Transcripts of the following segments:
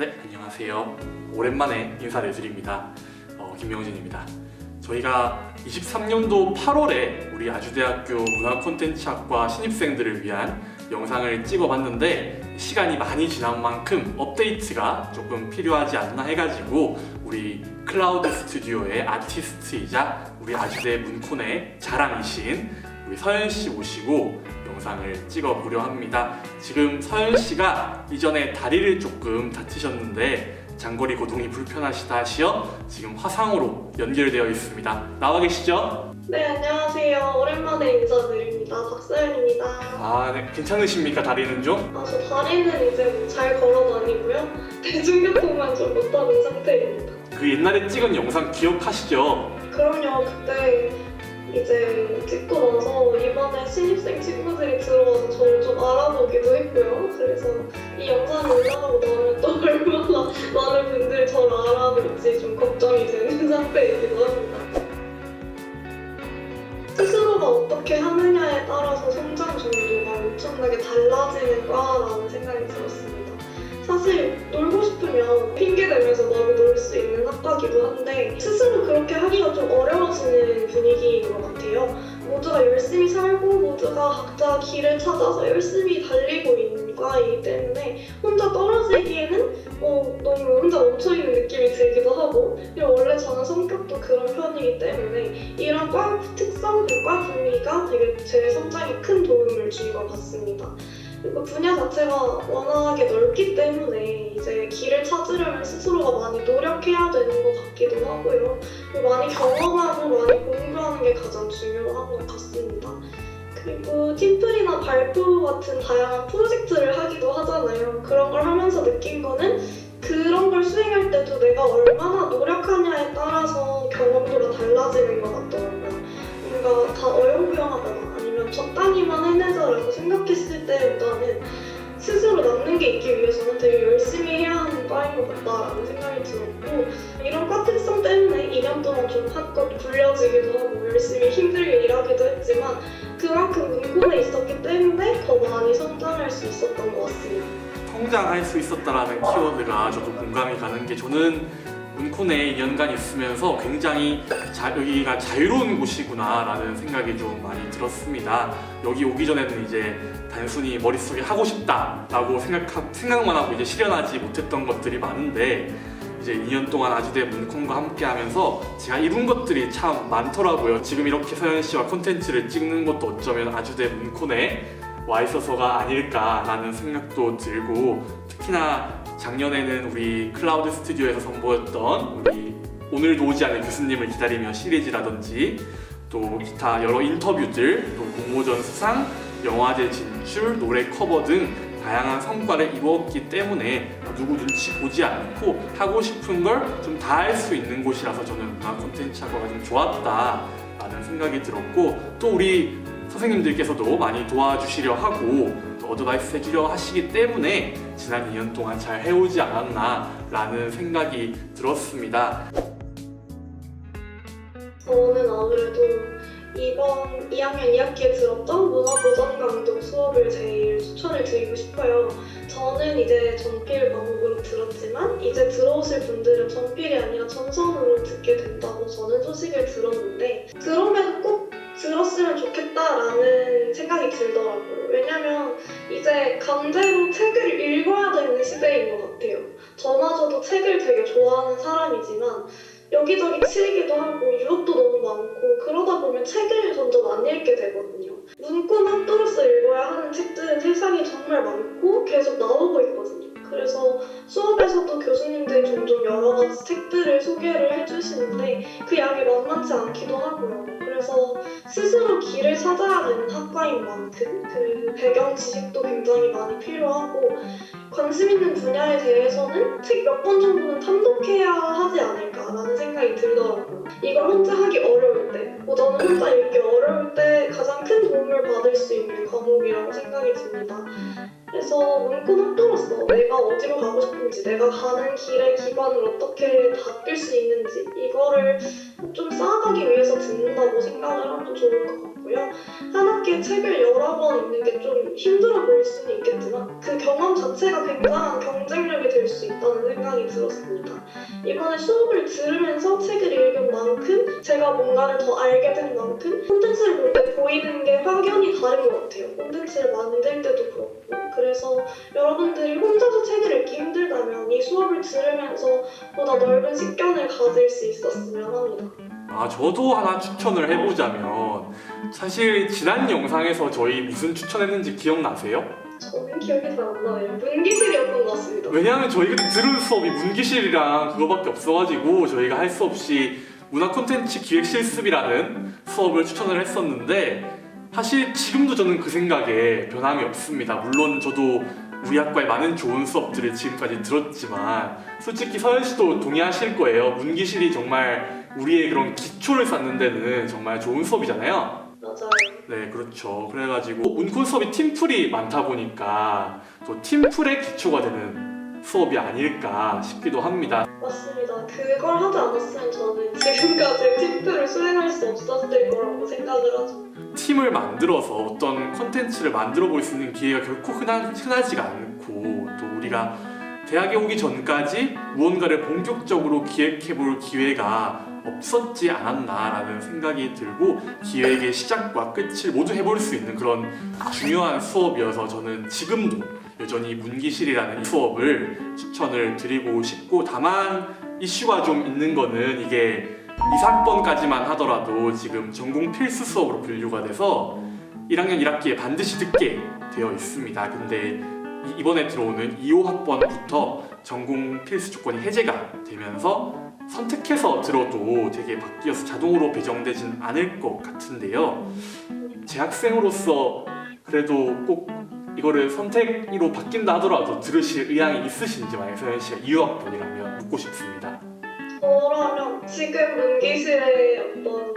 네, 안녕하세요. 오랜만에 인사를 드립니다. 김명진입니다. 저희가 23년도 8월에 우리 아주대학교 문화콘텐츠학과 신입생들을 위한 영상을 찍어봤는데 시간이 많이 지난 만큼 업데이트가 조금 필요하지 않나 해가지고 우리 클라우드 스튜디오의 아티스트이자 우리 아주대 문콘의 자랑이신 우리 서연씨 모시고 영상을 찍어보려 합니다. 지금 서연씨가 이전에 다리를 조금 다치셨는데 장거리 거동이 불편하시다 하시어 지금 화상으로 연결되어 있습니다. 나와 계시죠? 네, 안녕하세요. 오랜만에 인사드립니다. 박서연입니다. 네, 괜찮으십니까? 다리는 좀? 저 다리는 이제 잘 걸어 다니고요. 대중교통만 좀 못 타는 상태입니다. 그 옛날에 찍은 영상 기억하시죠? 그럼요, 그때 이제 찍고 나서 이번에 신입생 친구들이 들어와서 저를 좀 알아보기도 했고요. 그래서 이 영상이 올라가고 나면 또 얼마나 많은 분들이 저를 알아볼지 좀 걱정이 되는 상태이기도 합니다. 스스로가 어떻게 하느냐에 따라서 성장 정도가 엄청나게 달라지는 과라는 생각이 들었습니다. 사실 놀고 싶으면 핑계대면서 너무 놀 수 있는 학과기도 한데 스스로 그렇게 하기가 좀 어려워지는 분위기인 것 같아요. 모두가 열심히 살고 모두가 각자 길을 찾아서 열심히 달리고 있는 과이기 때문에 혼자 떨어지기에는 너무 혼자 멈춰있는 느낌이 들기도 하고, 그리고 원래 저는 성격도 그런 편이기 때문에 이런 과 특성, 과 분위기가 되게 제 성장에 큰 도움을 준 것 같습니다. 그리고 분야 자체가 워낙에 넓기 때문에 이제 길을 찾으려면 스스로가 많이 노력해야 되는 것 같기도 하고요. 그리고 많이 경험하고 많이 공부하는 게 가장 중요한 것 같습니다. 그리고 팀플이나 발표 같은 다양한 프로젝트를 하기도 하잖아요. 그런 걸 하면서 느낀 거는 그런 걸 수행할 때도 내가 얼마나 노력하냐에 따라서 경험도가 달라지는 것 같더라고요. 뭔가 다 어영부영하거나 아니면 적당히만 해내자라고 생각했을 때보다는 스스로 남는 게 있기 위해서는 되게 열심히 해야 하는 과인 것 같다라는 생각이 들었고, 이런 과 특성 때문에 2년 동안 좀 한껏 굴려지기도 하고 열심히 힘들게 일하기도 했지만 그만큼 문콘에 있었기 때문에 더 많이 성장할 수 있었던 것 같습니다. 성장할 수 있었다라는 키워드가 저도 공감이 가는 게, 저는 문콘에 2년간 있으면서 굉장히 여기가 자유로운 곳이구나 라는 생각이 좀 많이 들었습니다. 여기 오기 전에는 이제 단순히 머릿속에 하고 싶다 라고 생각만 하고 이제 실현하지 못했던 것들이 많은데, 이제 2년 동안 아주대 문콘과 함께 하면서 제가 이룬 것들이 참 많더라고요. 지금 이렇게 서연씨와 콘텐츠를 찍는 것도 어쩌면 아주대 문콘에 와 있어서가 아닐까라는 생각도 들고, 특히나 작년에는 우리 클라우드 스튜디오에서 선보였던 우리 오늘도 오지 않은 교수님을 기다리며 시리즈라든지 또 기타 여러 인터뷰들, 또 공모전 수상, 영화제 진출, 노래 커버 등 다양한 성과를 이루었기 때문에 누구 눈치 보지 않고 하고 싶은 걸 좀 다 할 수 있는 곳이라서 저는 문화 콘텐츠학과가 좀 좋았다라는 생각이 들었고, 또 우리 선생님들께서도 많이 도와주시려 하고 또 어드바이스 해주려 하시기 때문에 지난 2년 동안 잘 해오지 않았나 라는 생각이 들었습니다. 저는 아무래도 이번 2학년 2학기에 들었던 문화보전 강도 수업을 제일 추천을 드리고 싶어요. 저는 이제 전필 과목으로 들었지만 이제 들어오실 분들은 전필이 아니라 전선으로 듣게 된다고 저는 소식을 들었는데, 그럼에도 꼭 들었으면 좋겠다라는 생각이 들더라고요. 왜냐면 이제 강제로 책을 읽어야 되는 시대인 것 같아요. 저마저도 책을 되게 좋아하는 사람이지만 여기저기 치이기도 하고 유럽도 너무 많고 그러다 보면 책을 점점 안 읽게 되거든요. 문콘 학도로서 읽어야 하는 책들은 세상에 정말 많고 계속 나오고 있거든요. 그래서 수업에서도 교수님들이 종종 여러 가지 책들을 소개를 해주시는데 그 양이 만만치 않기도 하고요. 그래서 스스로 길을 찾아야 되는 학과인 만큼 그 배경 지식도 굉장히 많이 필요하고, 관심 있는 분야에 대해서는 책 몇 권 정도는 탐독해야 하지 않을까라는 생각이 들더라고요. 이걸 혼자 하기 어려울 때, 저는 혼자 읽기 어려울 때 가장 큰 도움을 받을 수 있는 과목이라고 생각이 듭니다. 그래서 문콘 학도로서 내가 어디로 가고 싶은지, 내가 가는 길의 기반을 어떻게 바뀔 수 있는지 이거를 좀 쌓아가기 위해서 듣는다고 생각을 하면 좋을 것 같고요. 있고요. 한 학기에 책을 여러 번 읽는 게 좀 힘들어 보일 수는 있겠지만 그 경험 자체가 굉장한 경쟁력이 될 수 있다는 생각이 들었습니다. 이번에 수업을 들으면서 책을 읽은 만큼 제가 뭔가를 더 알게 된 만큼 콘텐츠를 볼 때 보이는 게 확연히 다른 것 같아요. 콘텐츠를 만들 때도 그렇고. 그래서 여러분들이 혼자서 책을 읽기 힘들다면 이 수업을 들으면서 보다 넓은 식견을 가질 수 있었으면 합니다. 저도 하나 추천을 해보자면 사실 지난 영상에서 저희 무슨 추천했는지 기억나세요? 저는 기억이 잘 안 나요. 문기실이었던 것 같습니다. 왜냐하면 저희가 들은 수업이 문기실이랑 그거밖에 없어가지고 저희가 할 수 없이 문화 콘텐츠 기획 실습이라는 수업을 추천을 했었는데 사실 지금도 저는 그 생각에 변함이 없습니다. 물론 저도 우리 학과의 많은 좋은 수업들을 지금까지 들었지만 솔직히 서현 씨도 동의하실 거예요. 문기실이 정말 우리의 그런 기초를 쌓는 데는 정말 좋은 수업이잖아요. 맞아요. 네, 그렇죠. 그래가지고 문콘 수업이 팀플이 많다 보니까 또 팀플의 기초가 되는 수업이 아닐까 싶기도 합니다. 맞습니다. 그걸 하지 않았으면 저는 지금까지 팀플을 수행할 수 없었을 거라고 생각을 하죠. 팀을 만들어서 어떤 컨텐츠를 만들어 볼 수 있는 기회가 결코 흔하지가 않고 또 우리가 대학에 오기 전까지 무언가를 본격적으로 기획해 볼 기회가 없었지 않았나라는 생각이 들고 기획의 시작과 끝을 모두 해볼 수 있는 그런 중요한 수업이어서 저는 지금도 여전히 문기실이라는 수업을 추천을 드리고 싶고 다만 이슈가 좀 있는 거는 이게 2, 3번까지만 하더라도 지금 전공 필수 수업으로 분류가 돼서 1학년 1학기에 반드시 듣게 되어 있습니다. 근데 이번에 들어오는 2, 5학번부터 전공 필수 조건이 해제가 되면서 선택해서 들어도 되게 바뀌어서 자동으로 배정되진 않을 것 같은데요. 재학생으로서 그래도 꼭 이거를 선택으로 바뀐다 하더라도 들으실 의향이 있으신지 만약 서현 씨가 2학번이라면 묻고 싶습니다. 저라면 지금 문기실의 어떤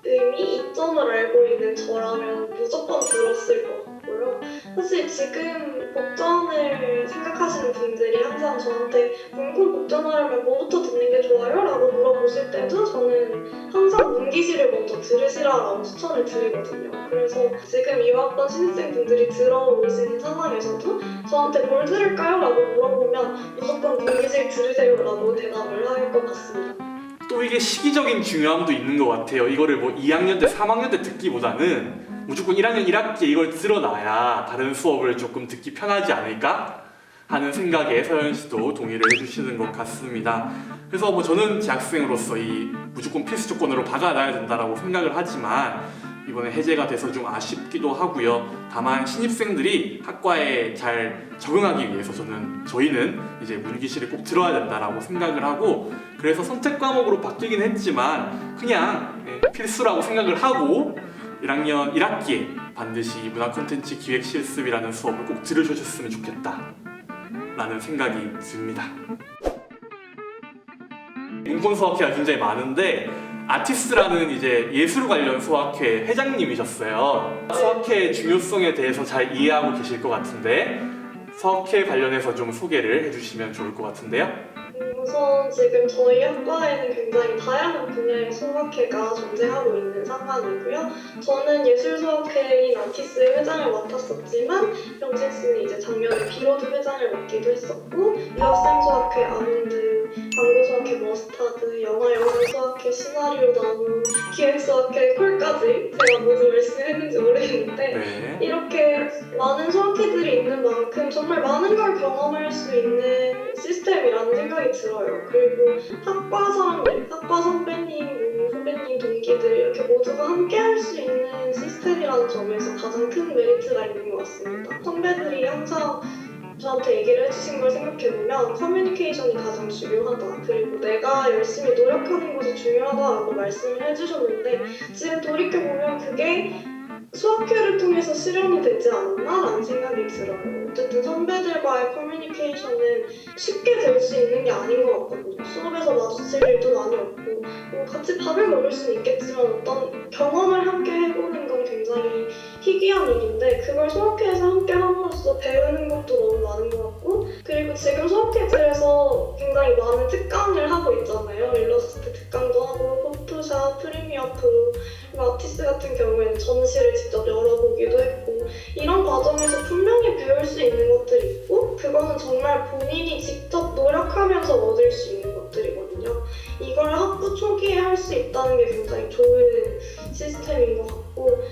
의미, 이점을 알고 있는 저라면 무조건 들었을 것 같고요. 사실 지금 복전을 생각하시는 분들이 항상 저한테 문콘 복전하려면 뭐부터 듣는 게 좋아요? 라고 물어보실 때도 저는 항상 문기실을 먼저 들으시라라고 추천을 드리거든요. 그래서 지금 2학번 신입생분들이 들어오시는 상황에서도 저한테 뭘 들을까요? 라고 물어보면 무조건 문기실 들으세요 라고 대답을 할 것 같습니다. 또 이게 시기적인 중요함도 있는 것 같아요. 이거를 뭐 2학년 때, 3학년 때 듣기보다는 무조건 1학년 1학기에 이걸 들어놔야 다른 수업을 조금 듣기 편하지 않을까 하는 생각에 서현 씨도 동의를 해주시는 것 같습니다. 그래서 뭐 저는 재학생으로서 이 무조건 필수 조건으로 박아놔야 된다라고 생각을 하지만 이번에 해제가 돼서 좀 아쉽기도 하고요. 다만 신입생들이 학과에 잘 적응하기 위해서 저희는 이제 문기실을 꼭 들어야 된다라고 생각을 하고 그래서 선택 과목으로 바뀌긴 했지만 그냥 필수라고 생각을 하고 1학년 1학기에 반드시 문화 콘텐츠 기획 실습이라는 수업을 꼭 들으셨으면 좋겠다 라는 생각이 듭니다. 문콘 수학회가 굉장히 많은데 아티스트라는 이제 예술 관련 수학회 회장님이셨어요. 수학회의 중요성에 대해서 잘 이해하고 계실 것 같은데 수학회 관련해서 좀 소개를 해주시면 좋을 것 같은데요. 우선 지금 저희 학과에는 굉장히 다양한 분야의 수학회가 존재하고 있는 상황이고요. 저는 예술수학회인 아티스의 회장을 맡았었지만 영진 씨는 이제 작년에 비로드 회장을 맡기도 했었고 유학생수학회 아몬드, 광고수학회 머스타드, 영화영상수학회 시나리오 나무, 기획수학회 콜까지 제가 모두 말씀했는지 모르겠는데 네. 이렇게 많은 수학회들이 있는 만큼 정말 많은 걸 경험할 수 있는 시스템이라는 생각이 들어요. 그리고 학과 사람들, 학과 선배님, 후배님, 동기들 이렇게 모두가 함께 할 수 있는 시스템이라는 점에서 가장 큰 메리트가 있는 것 같습니다. 선배들이 항상 저한테 얘기를 해주신 걸 생각해보면 커뮤니케이션이 가장 중요하다. 그리고 내가 열심히 노력하는 것이 중요하다라고 말씀을 해주셨는데 지금 돌이켜보면 그게 수학회를 통해서 실현이 되지 않았나라는 생각이 들어요. 어쨌든 선배들과의 커뮤니케이션은 쉽게 될 수 있는 게 아닌 것 같거든요. 수업에서 마주칠 일도 많이 없고 같이 밥을 먹을 수는 있겠지만 어떤 경험을 함께 해보는 건 굉장히 희귀한 일인데 그걸 수학회에서 함께 함으로써 배우는 것도 너무 많은 것 같고 그리고 지금 수학회들에서 굉장히 많은 특강을 하고 있잖아요. 일러스트 특강도 하고 포토샵, 프리미어 프로, 아티스트 아티스 같은 경우에는 전시를 직접 열어보기도 했고 이런 과정에서 분명히 배울 수 있는 것들이 있고 그거는 정말 본인이 직접 노력하면서 얻을 수 있는 것들이거든요. 이걸 학부 초기에 할 수 있다는 게 굉장히 좋은 시스템인 것 같고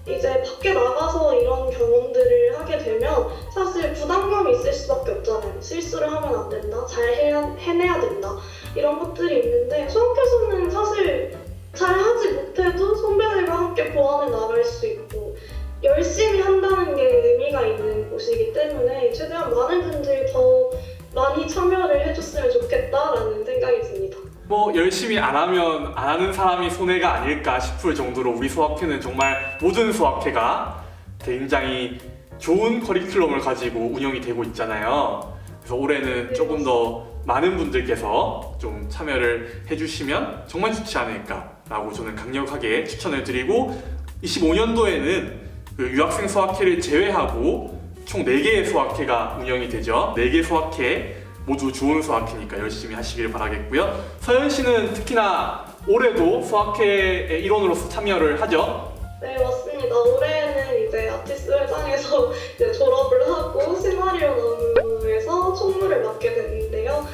이제 밖에 나가서 이런 경험들을 하게 되면 사실 부담감이 있을 수밖에 없잖아요. 실수를 하면 안 된다, 잘 해내야 된다 이런 것들이 있는데 수학교에서는 사실 잘 하지 못해도 선배들과 함께 보완해 나갈 수 있고 열심히 한다는 게 의미가 있는 곳이기 때문에 최대한 많은 분들이 더 많이 참여를 해줬으면 좋겠다라는 생각이 듭니다. 뭐 열심히 안 하면 안 하는 사람이 손해가 아닐까 싶을 정도로 우리 수학회는 정말 모든 수학회가 굉장히 좋은 커리큘럼을 가지고 운영이 되고 있잖아요. 그래서 올해는 조금 더 많은 분들께서 좀 참여를 해주시면 정말 좋지 않을까라고 저는 강력하게 추천을 드리고 25년도에는 그 유학생 수학회를 제외하고 총 4개의 수학회가 운영이 되죠. 4개 수학회 모두 좋은 수학회니까 열심히 하시길 바라겠고요. 서현 씨는 특히나 올해도 수학회의 일원으로서 참여를 하죠? 네, 맞습니다. 올해는 이제 아티스 회장에서 이제 졸업을 하고 시나리오 나무에서 총무를 맡게 됐는데요.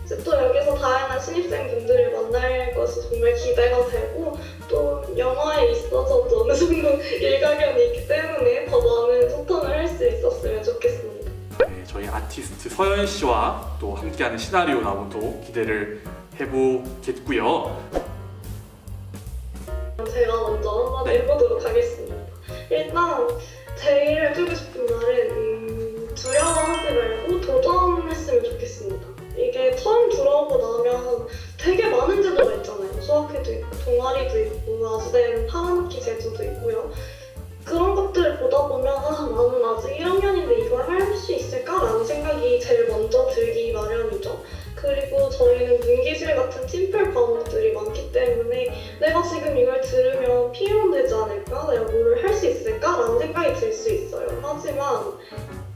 이제 또 여기서 다양한 신입생분들을 만날 것이 정말 기대가 되고 또 영화에 있어서도 어느 정도 일가견이 있기 때문에 더 많은 소통을 할 수 있었으면 좋겠습니다. 네, 저희 아티스트 서현 씨와 또 함께하는 시나리오 나무도 기대를 해보겠고요. 제가 먼저 한마디 해보도록 하겠습니다. 일단 제일 해주고 싶은 말은 두려워하지 말고 도전했으면 좋겠습니다. 이게 처음 들어오고 나면 되게 많은 제도가 있잖아요. 수학회도 있고 동아리도 있고 아주대는 파란학기 제도도 있고요. 그런 것들을 보다 보면 나는 아직 1학년인데 이걸 할 수 있을까라는 생각이 제일 먼저 들기 마련이죠. 그리고 저희는 문기실 같은 팀플 과목들이 많기 때문에 내가 지금 이걸 들으면 피해되지 않을까? 내가 뭘 할 수 있을까? 라는 생각이 들 수 있어요. 하지만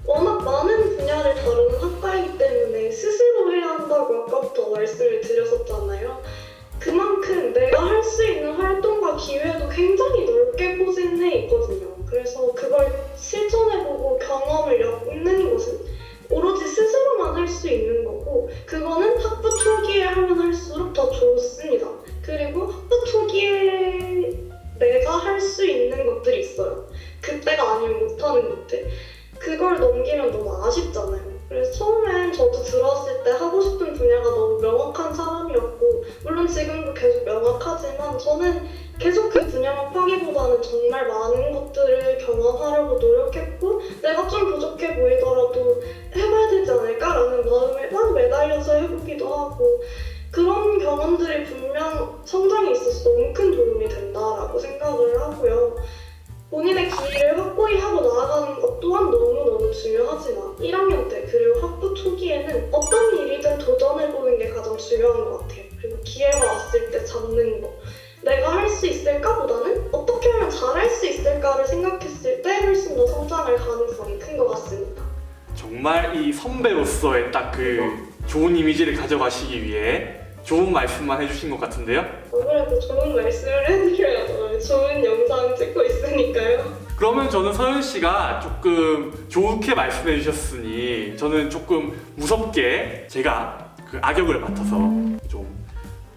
워낙 많은 분야를 다루는 학과이기 때문에 스스로 해야 한다고 아까부터 말씀을 드렸었잖아요. 그만큼 내가 할 수 있는 활동과 기회도 굉장히 넓게 포진해 있거든요. 그래서 그걸 실천해보고 경험을 엮는 것은 오로지 스스로만 할 수 있는 거고 그거는 학부 초기에 하면 할수록 더 좋습니다. 그리고 학부 초기에 내가 할 수 있는 것들이 있어요. 그때가 아니면 못하는 것들. 그걸 넘기면 너무 아쉽잖아요. 그래서 처음엔 저도 들어왔을 때 하고 싶은 분야가 너무 명확한 사람이었고 물론 지금도 계속 명확하지만 저는 계속 그 분야만 파기보다는 정말 많은 것들을 경험하려고 노력했고 내가 좀 부족해 보이더라도 해봐야 되지 않을까라는 마음에 막 매달려서 해보기도 하고 그런 경험들이 분명 성장에 있어서 너무 큰 도움이 된다라고 생각을 하고요. 본인의 길을 확고히 하고 나아가는 것 또한 너무너무 중요하지만 1학년 때 그리고 학부 초기에는 어떤 일이든 도전해보는 게 가장 중요한 것 같아요. 그리고 기회가 왔을 때 잡는 거. 내가 할 수 있을까보다는 어떻게 하면 잘할 수 있을까를 생각했을 때 훨씬 더 성장할 가능성이 큰 것 같습니다. 정말 이 선배로서의 딱 그 좋은 이미지를 가져가시기 위해 좋은 말씀만 해주신 것 같은데요? 아무래도 좋은 말씀을 해드려야죠. 좋은 영상 찍고 있으니까요. 그러면 저는 서현 씨가 조금 좋게 말씀해 주셨으니 저는 조금 무섭게 제가 그 악역을 맡아서 좀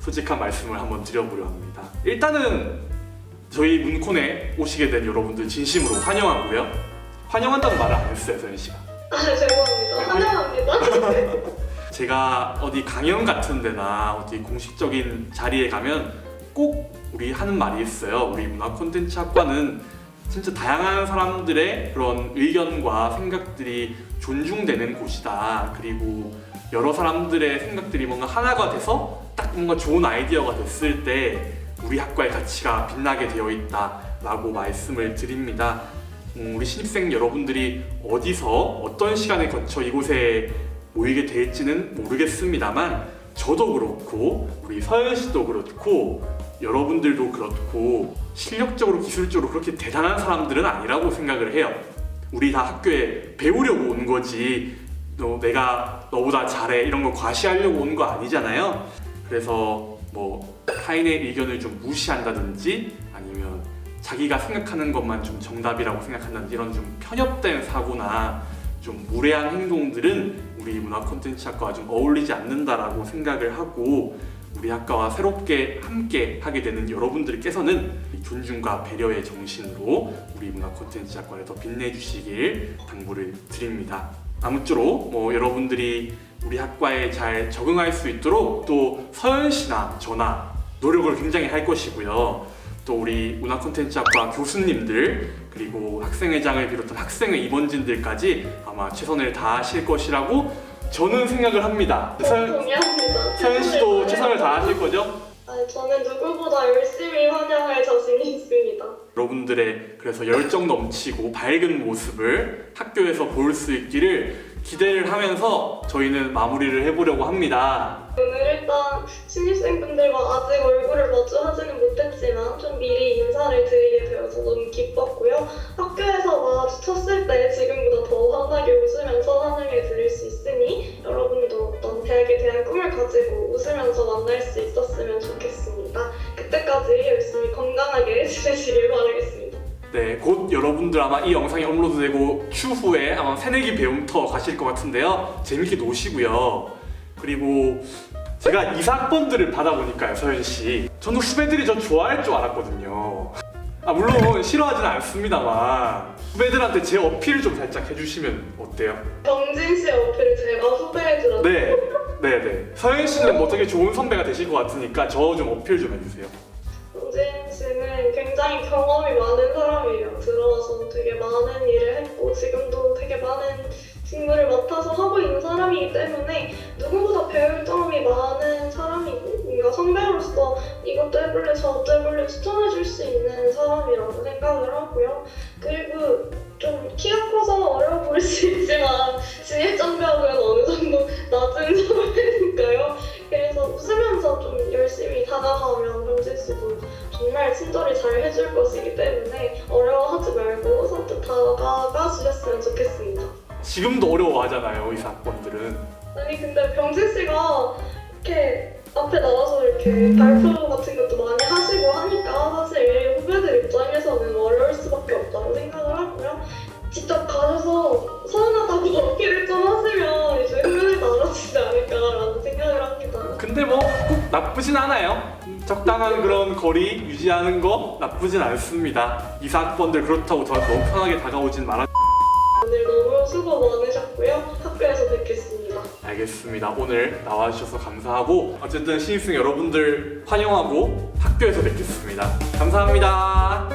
솔직한 말씀을 한번 드려보려 합니다. 일단은 저희 문콘에 오시게 된 여러분들 진심으로 환영하고요. 환영한다는 말을 안 했어요, 서현 씨가. 아, 죄송합니다. 환영합니다. 제가 어디 강연 같은 데나 어디 공식적인 자리에 가면 꼭 우리 하는 말이 있어요. 우리 문화 콘텐츠 학과는 진짜 다양한 사람들의 그런 의견과 생각들이 존중되는 곳이다. 그리고 여러 사람들의 생각들이 뭔가 하나가 돼서 딱 뭔가 좋은 아이디어가 됐을 때 우리 학과의 가치가 빛나게 되어 있다 라고 말씀을 드립니다. 우리 신입생 여러분들이 어디서 어떤 시간을 거쳐 이곳에 모이게 될지는 모르겠습니다만 저도 그렇고 우리 서현 씨도 그렇고 여러분들도 그렇고 실력적으로 기술적으로 그렇게 대단한 사람들은 아니라고 생각을 해요. 우리 다 학교에 배우려고 온 거지 내가 너보다 잘해 이런 거 과시하려고 온 거 아니잖아요. 그래서 뭐 타인의 의견을 좀 무시한다든지 아니면 자기가 생각하는 것만 좀 정답이라고 생각한다는 이런 좀 편협된 사고나 좀 무례한 행동들은 우리 문화 콘텐츠학과와 좀 어울리지 않는다라고 생각을 하고, 우리 학과와 새롭게 함께 하게 되는 여러분들께서는 존중과 배려의 정신으로 우리 문화 콘텐츠학과를 더 빛내주시길 당부를 드립니다. 아무쪼록 여러분들이 우리 학과에 잘 적응할 수 있도록 또 서연 씨나 저나 노력을 굉장히 할 것이고요. 또 우리 문화 콘텐츠학과 교수님들 그리고 학생회장을 비롯한 학생회 임원진들까지 아마 최선을 다하실 것이라고 저는 생각을 합니다. 동의합니다. 서연 씨도 최선을 다하실 거죠? 저는 누구보다 열심히 환영할 자신이 있습니다. 여러분들의 그래서 열정 넘치고 밝은 모습을 학교에서 볼 수 있기를 기대를 하면서 저희는 마무리를 해보려고 합니다. 오늘 일단 신입생분들과 아직 얼굴을 마주하지는 못했지만 좀 미리 인사를 드리게 되어서 너무 기뻤고요. 학교에서 마주쳤을 때 지금보다 더 환하게 웃으면서 환영을 드릴 수 있으니 여러분도 어떤 대학에 대한 꿈을 가지고 웃으면서 만날 수 있었으면 좋겠습니다. 그때까지 열심히 건강하게 지내시길 바라겠습니다. 네, 곧 여러분들 아마 이 영상이 업로드되고 추후에 아마 새내기 배움터 가실 것 같은데요. 재밌게 노시고요. 그리고 제가 이사학번들을 받아보니까요, 서연씨. 저는 후배들이 저 좋아할 줄 알았거든요. 물론 싫어하진 않습니다만 후배들한테 제 어필을 좀 살짝 해주시면 어때요? 경진 씨 어필을 제가 후배들한테 네네. 서연씨는 뭐 되게 좋은 선배가 되실 것 같으니까 저 좀 어필 좀 해주세요. 경진 씨는 굉장히 경험이 많은 사람이에요. 들어와서 되게 많은 일을 했고 지금도 되게 많은 직무를 맡아서 하고 있는 사람이기 때문에 누구보다 배울 점이 많은 사람이고 뭔가 선배로서 이것도 해볼래 저것도 해볼래 추천해줄 수 있는 사람이라고 생각을 하고요. 그리고 좀 키가 커서 어려워 보일 수 있지만 진입장벽은 어느 정도 낮은 선배니까요. 그래서 웃으면서 좀 열심히 다가가면 경진 씨도 정말 친절히 잘 해줄 것이기 때문에 어려워하지 말고 선뜻 다가가 주셨으면 좋겠습니다. 지금도 어려워하잖아요, 이사학번들은. 아니 근데 병진 씨가 이렇게 앞에 나와서 이렇게 발표 같은 것도 많이 하시고 하니까 사실 후배들 입장에서는 어려울 수밖에 없다고 생각을 하고요. 직접 가셔서 서운하다고 어필을 좀 하시면 이제 후배들도 알아주지 않을까라는 생각을 합니다. 근데 뭐 꼭 나쁘진 않아요. 적당한 그런 거리 유지하는 거 나쁘진 않습니다. 이사학번들 그렇다고 저한테 너무 편하게 다가오진 말아. 오늘 너무 수고 많으셨고요. 학교에서 뵙겠습니다. 알겠습니다. 오늘 나와주셔서 감사하고 어쨌든 신입생 여러분들 환영하고 학교에서 뵙겠습니다. 감사합니다.